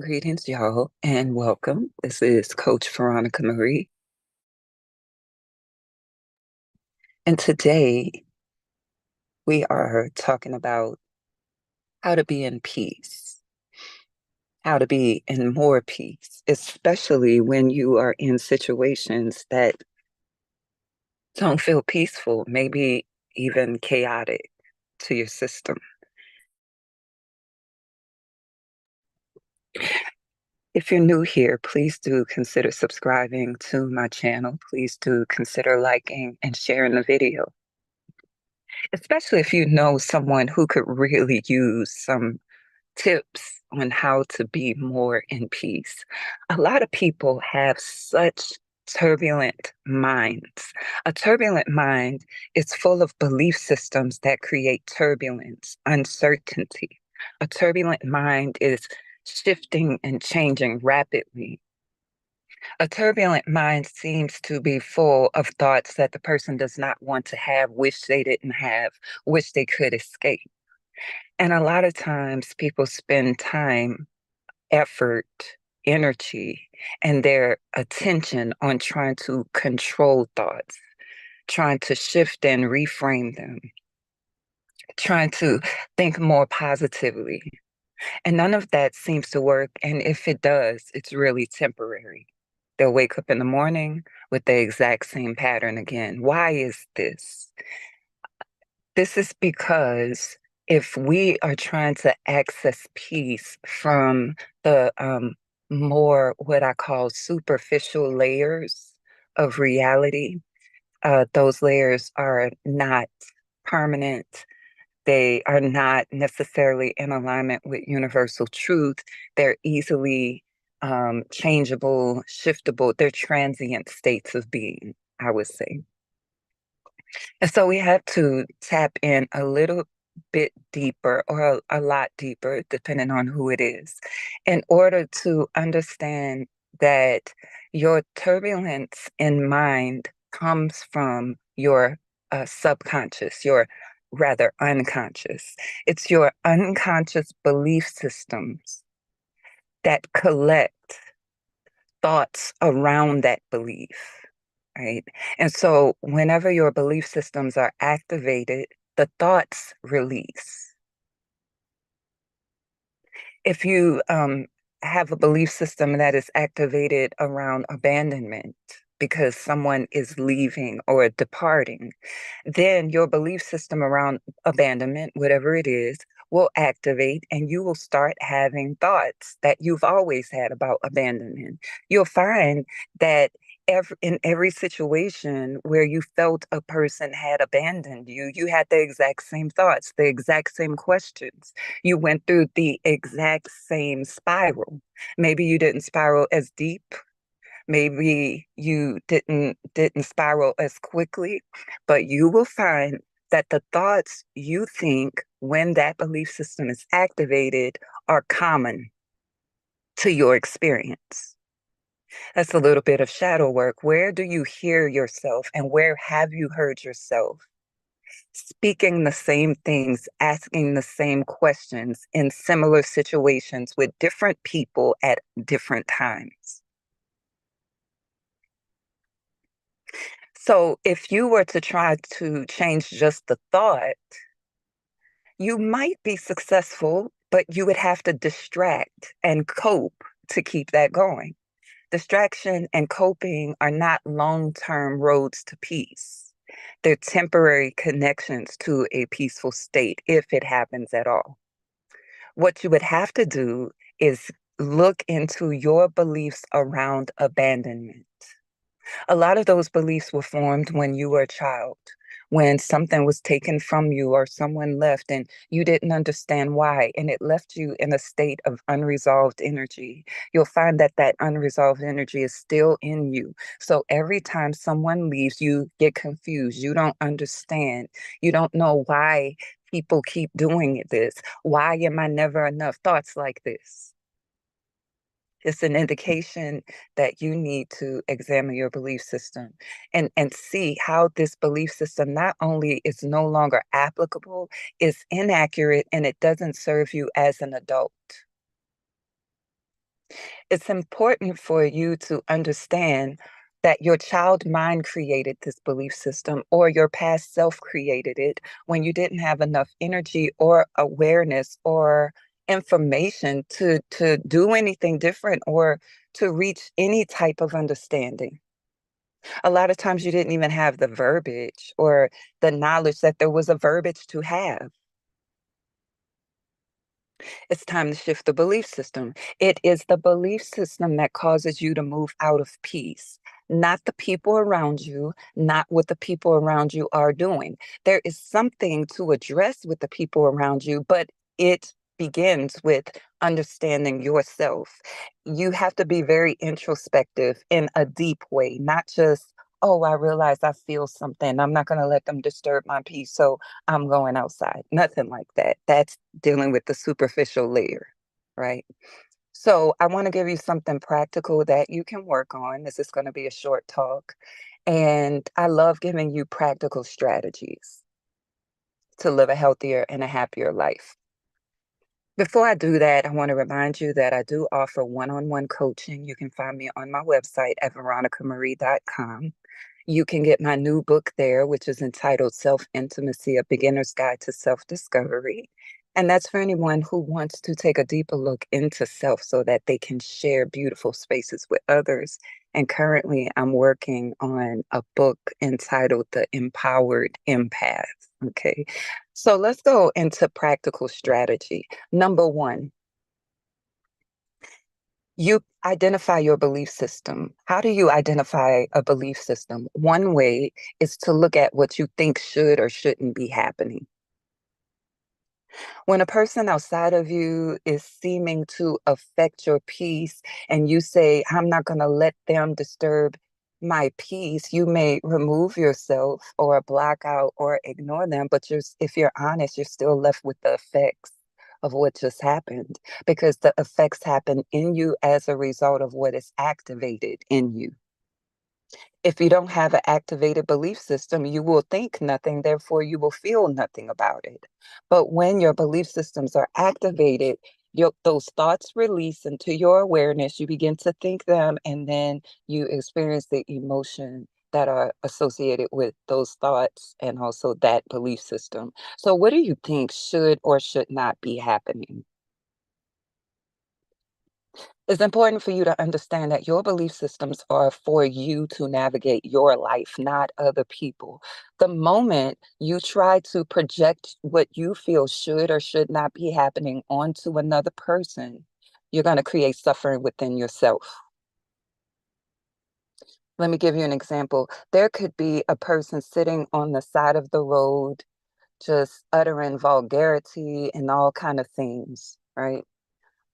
Greetings, y'all, and welcome. This is Coach Veronica Marie. And today we are talking about how to be in peace, how to be in more peace, especially when you are in situations that don't feel peaceful, maybe even chaotic to your system. If you're new here, please do consider subscribing to my channel. Please do consider liking and sharing the video, especially if you know someone who could really use some tips on how to be more in peace. A lot of people have such turbulent minds. A turbulent mind is full of belief systems that create turbulence, uncertainty. A turbulent mind is shifting and changing rapidly. A turbulent mind seems to be full of thoughts that the person does not want to have, wish they didn't have, wish they could escape. And a lot of times people spend time, effort, energy, and their attention on trying to control thoughts, trying to shift and reframe them, trying to think more positively. And none of that seems to work. And if it does, it's really temporary. They'll wake up in the morning with the exact same pattern again. Why is this? This is because if we are trying to access peace from the more what I call superficial layers of reality, those layers are not permanent. They are not necessarily in alignment with universal truth. They're easily changeable, shiftable. They're transient states of being, I would say. And so we have to tap in a little bit deeper or a lot deeper, depending on who it is, in order to understand that your turbulence in mind comes from your subconscious, your rather unconscious. It's your unconscious belief systems that collect thoughts around that belief. Right. And so whenever your belief systems are activated, the thoughts release. If you have a belief system that is activated around abandonment because someone is leaving or departing, then your belief system around abandonment, whatever it is, will activate and you will start having thoughts that you've always had about abandonment. You'll find that in every situation where you felt a person had abandoned you, you had the exact same thoughts, the exact same questions. You went through the exact same spiral. Maybe you didn't spiral as deep. Maybe you didn't spiral as quickly, but you will find that the thoughts you think when that belief system is activated are common to your experience. That's a little bit of shadow work. Where do you hear yourself and where have you heard yourself speaking the same things, asking the same questions in similar situations with different people at different times? So if you were to try to change just the thought, you might be successful, but you would have to distract and cope to keep that going. Distraction and coping are not long-term roads to peace. They're temporary connections to a peaceful state, if it happens at all. What you would have to do is look into your beliefs around abandonment. A lot of those beliefs were formed when you were a child, when something was taken from you or someone left and you didn't understand why, and it left you in a state of unresolved energy. You'll find that that unresolved energy is still in you. So every time someone leaves, you get confused. You don't understand. You don't know why people keep doing this. Why am I never enough? Thoughts like this. It's an indication that you need to examine your belief system and see how this belief system not only is no longer applicable, it's inaccurate and it doesn't serve you as an adult. It's important for you to understand that your child mind created this belief system or your past self created it when you didn't have enough energy or awareness or information to do anything different or to reach any type of understanding. A lot of times you didn't even have the verbiage or the knowledge that there was a verbiage to have. It's time to shift the belief system. It is the belief system that causes you to move out of peace, not the people around you, not what the people around you are doing. There is something to address with the people around you, but it begins with understanding yourself. You have to be very introspective in a deep way, not just, oh, I realize I feel something. I'm not going to let them disturb my peace. So I'm going outside. Nothing like that. That's dealing with the superficial layer, right? So I want to give you something practical that you can work on. This is going to be a short talk. And I love giving you practical strategies to live a healthier and a happier life. Before I do that, I want to remind you that I do offer one-on-one coaching. You can find me on my website at veronicamarie.com. You can get my new book there, which is entitled Self Intimacy: A Beginner's Guide to Self Discovery. And that's for anyone who wants to take a deeper look into self so that they can share beautiful spaces with others. And currently, I'm working on a book entitled The Empowered Empath. Okay. So let's go into practical strategy. Number one, you identify your belief system. How do you identify a belief system? One way is to look at what you think should or shouldn't be happening. When a person outside of you is seeming to affect your peace and you say, I'm not going to let them disturb my peace, you may remove yourself or block out or ignore them. But if you're honest, you're still left with the effects of what just happened because the effects happen in you as a result of what is activated in you. If you don't have an activated belief system, you will think nothing, therefore, you will feel nothing about it. But when your belief systems are activated, those thoughts release into your awareness, you begin to think them, and then you experience the emotion that are associated with those thoughts and also that belief system. So, what do you think should or should not be happening? It's important for you to understand that your belief systems are for you to navigate your life, not other people. The moment you try to project what you feel should or should not be happening onto another person, you're going to create suffering within yourself. Let me give you an example. There could be a person sitting on the side of the road, just uttering vulgarity and all kind of things, right?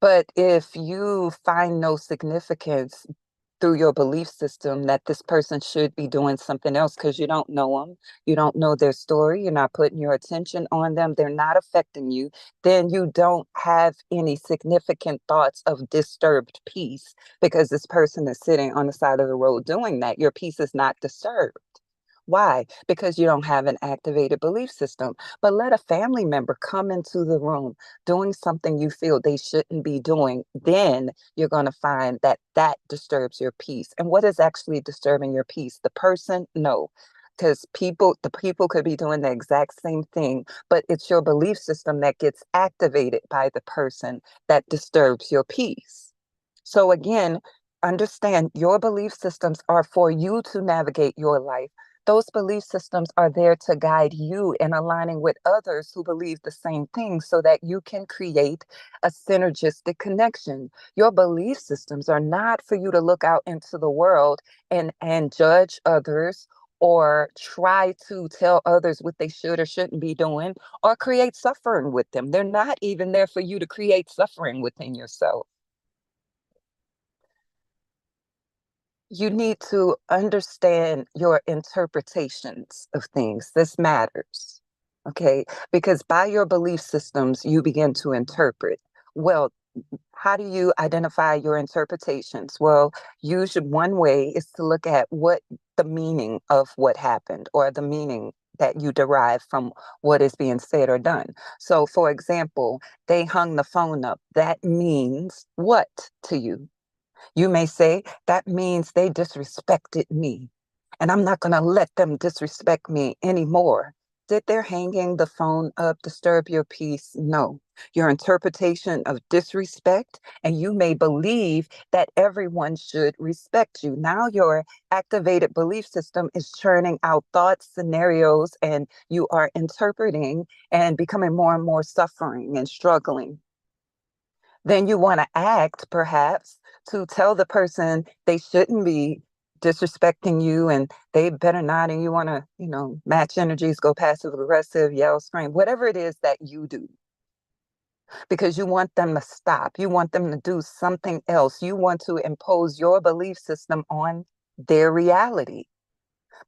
But if you find no significance through your belief system that this person should be doing something else because you don't know them, you don't know their story, you're not putting your attention on them, they're not affecting you, then you don't have any significant thoughts of disturbed peace because this person is sitting on the side of the road doing that. Your peace is not disturbed. Why? Because you don't have an activated belief system. But let a family member come into the room doing something you feel they shouldn't be doing, then you're going to find that that disturbs your peace. And what is actually disturbing your peace? The person? No. Because the people could be doing the exact same thing, but it's your belief system that gets activated by the person that disturbs your peace. So again, understand your belief systems are for you to navigate your life. Those belief systems are there to guide you in aligning with others who believe the same thing so that you can create a synergistic connection. Your belief systems are not for you to look out into the world and judge others or try to tell others what they should or shouldn't be doing or create suffering with them. They're not even there for you to create suffering within yourself. You need to understand your interpretations of things. This matters. Okay. Because by your belief systems, you begin to interpret. Well, how do you identify your interpretations? Well, usually one way is to look at what the meaning of what happened or the meaning that you derive from what is being said or done. So, for example, they hung the phone up. That means what to you? You may say, that means they disrespected me, and I'm not going to let them disrespect me anymore. Did their hanging the phone up disturb your peace? No. Your interpretation of disrespect, and you may believe that everyone should respect you. Now, your activated belief system is churning out thoughts, scenarios, and you are interpreting and becoming more and more suffering and struggling. Then you want to act, perhaps, to tell the person they shouldn't be disrespecting you and they better not. And you want to, match energies, go passive aggressive, yell, scream, whatever it is that you do, because you want them to stop. You want them to do something else. You want to impose your belief system on their reality.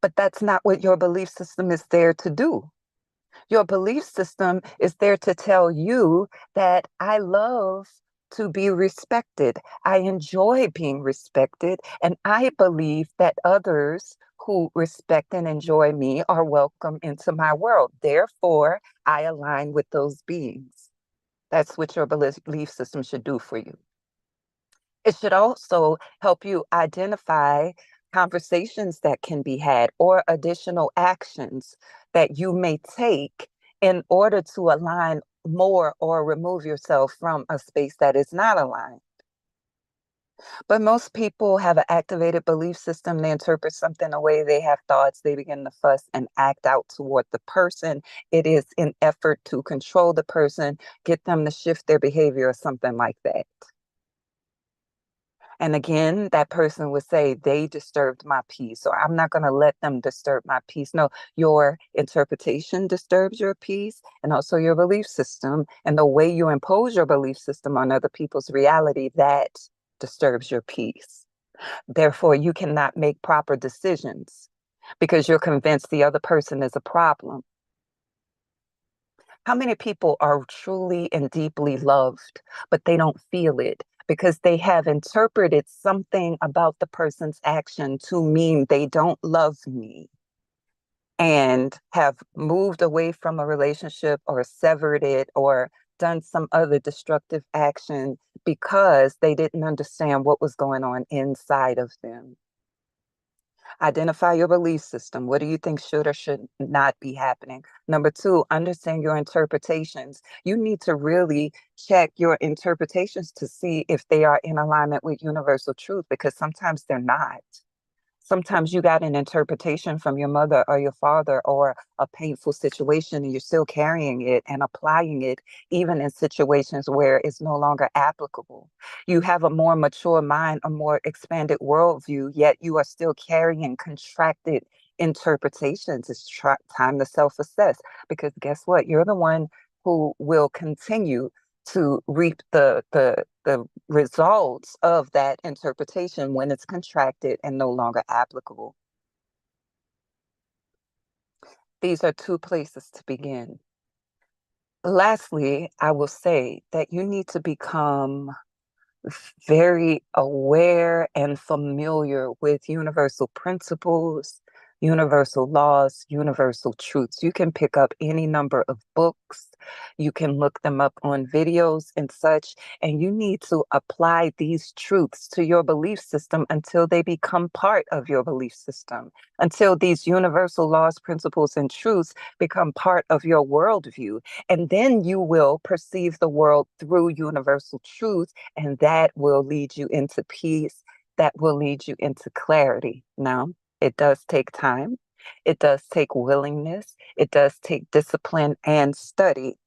But that's not what your belief system is there to do. Your belief system is there to tell you that I love to be respected. I enjoy being respected. And I believe that others who respect and enjoy me are welcome into my world. Therefore, I align with those beings. That's what your belief system should do for you. It should also help you identify conversations that can be had or additional actions that you may take in order to align more or remove yourself from a space that is not aligned. But most people have an activated belief system. They interpret something away, they have thoughts, they begin to fuss and act out toward the person. It is in effort to control the person, get them to shift their behavior or something like that. And again, that person would say, they disturbed my peace, or I'm not going to let them disturb my peace. No, your interpretation disturbs your peace and also your belief system. And the way you impose your belief system on other people's reality, that disturbs your peace. Therefore, you cannot make proper decisions because you're convinced the other person is a problem. How many people are truly and deeply loved, but they don't feel it because they have interpreted something about the person's action to mean they don't love me and have moved away from a relationship or severed it or done some other destructive action because they didn't understand what was going on inside of them? Identify your belief system. What do you think should or should not be happening? Number two, understand your interpretations. You need to really check your interpretations to see if they are in alignment with universal truth, because sometimes they're not. Sometimes you got an interpretation from your mother or your father or a painful situation, and you're still carrying it and applying it even in situations where it's no longer applicable. You have a more mature mind, a more expanded worldview, yet you are still carrying contracted interpretations. It's time to self-assess, because guess what? You're the one who will continue to reap the results of that interpretation when it's contracted and no longer applicable. These are two places to begin. Lastly, I will say that you need to become very aware and familiar with universal principles, universal laws, universal truths. You can pick up any number of books, you can look them up on videos and such, and you need to apply these truths to your belief system until they become part of your belief system, until these universal laws, principles, and truths become part of your worldview. And then you will perceive the world through universal truth, and that will lead you into peace. That will lead you into clarity. Now, it does take time. It does take willingness. It does take discipline and study.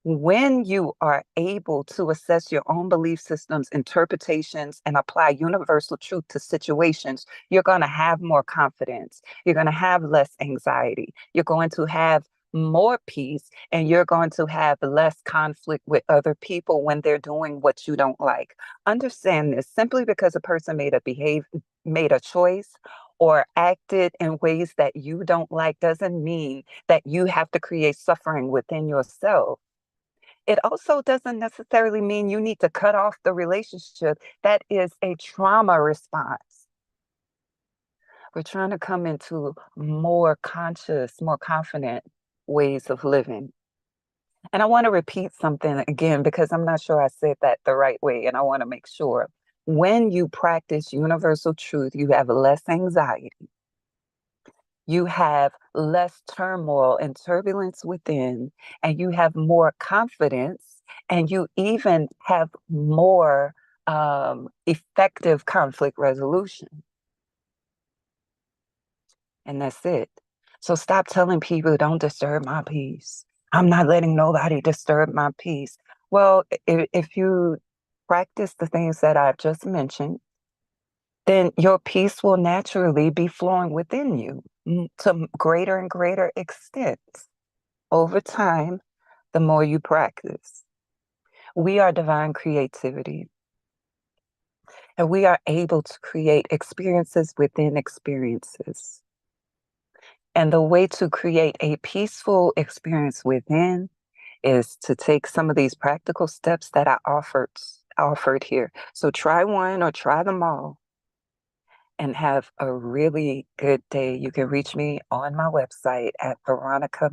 When you are able to assess your own belief systems, interpretations, and apply universal truth to situations, you're going to have more confidence. You're going to have less anxiety. You're going to have more peace, and you're going to have less conflict with other people when they're doing what you don't like. Understand this: simply because a person made a choice or acted in ways that you don't like doesn't mean that you have to create suffering within yourself. It also doesn't necessarily mean you need to cut off the relationship. That is a trauma response. We're trying to come into more conscious, more confident ways of living. And I want to repeat something again because I'm not sure I said that the right way, and I want to make sure. When you practice universal truth, you have less anxiety, you have less turmoil and turbulence within, and you have more confidence, and you even have more effective conflict resolution. And that's it. So stop telling people, don't disturb my peace. I'm not letting nobody disturb my peace. Well, if you practice the things that I've just mentioned, then your peace will naturally be flowing within you to greater and greater extents over time, the more you practice. We are divine creativity, and we are able to create experiences within experiences. And the way to create a peaceful experience within is to take some of these practical steps that I offered here. So try one or try them all and have a really good day. You can reach me on my website at Veronica